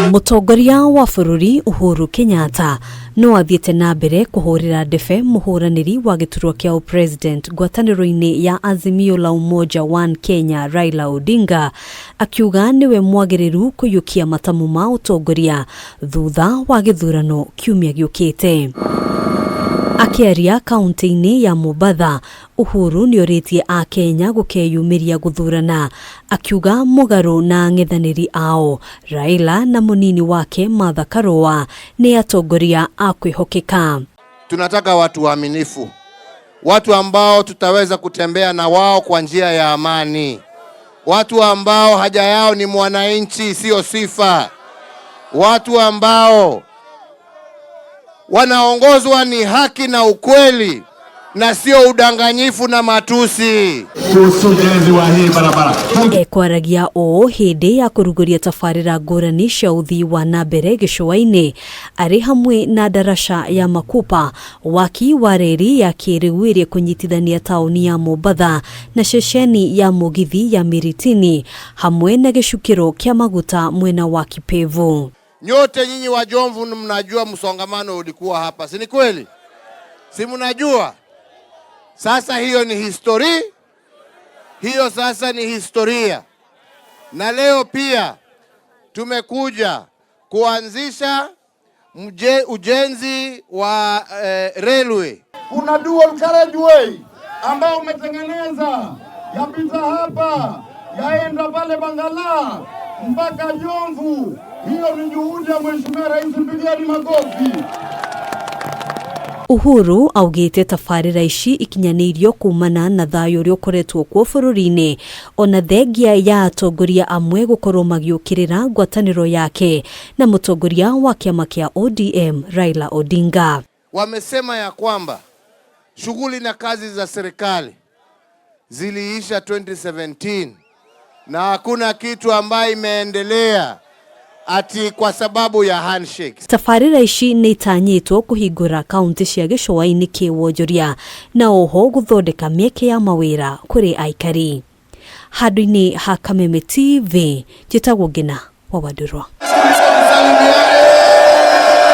Mutongoria wa bururi Uhuru Kenyatta no athiete na mbere kuhurira ndebe muhuraniri wa giturwa kia president ngwataniro-ini ya Azimio la Umoja One Kenya Raila Odinga akiuga niwe mwagiriru kuyukia matamu ma utongoria thutha wa githurano kiumia giukite. Akiaria kaunti-ini ya Mombasa, Uhuru nioritie a Kenya gukeyumiria guthurana, akiuga mugaru na ng'ethaniri ao Raila na munini wake Martha Karua ni atongoria a kwihokeka. Tunataka watu waaminifu, watu ambao tutaweza kutembea na wao kwa njia ya amani, watu ambao haja yao ni mwananchi sio sifa, watu ambao wanaongozwa ni haki na ukweli na sio udanganyifu na matusi. Kwaragia o hindi ya kuruguria tafarira ngurani cia uthii wa nambere gicua-ini ari hamwe na darasha ya Makupa, waki wa reri ya kiriu iria kunyitithania tauni ya Mombasa na ceceni ya mugithi ya Miritini hamwe na gicukiro kia maguta mwena wa Kipevu. Nyote nyinyi wa Jomvu mnajua msongamano ulikuwa hapa, si ni kweli? Si mnajua? Sasa hiyo ni historia. Hiyo sasa ni historia. Na leo pia tumekuja kuanzisha ujenzi wa railway. Kuna dual carriageway ambao umetengeneza yapita hapa yaenda pale Bangala mpaka Jomvu. Hiyo ni juhudi ya Mheshimiwa Rais, mpigeni makofi. Uhuru augite tafarira ici ikinyanirio kumana na thayo rio koretwo kwa bururi-ini ona thengia ya atongoria amwe gukorwo magiukirira ngwataniro yake na mutongoria wa kiama kia ODM Raila Odinga. Wamesema ya kwamba shughuli na kazi za serikali ziliisha 2017 na hakuna kitu ambayo imeendelea ati kwa sababu ya handshake. Tafarira ici ni itanyitwo kuhingura kaunti cia gicua-ini kia wonjoria na oho guthondeka mieke ya mawira kuri aikari. Handu-ini ha Kameme TV, njitagwo Ngina wa Wadurwa.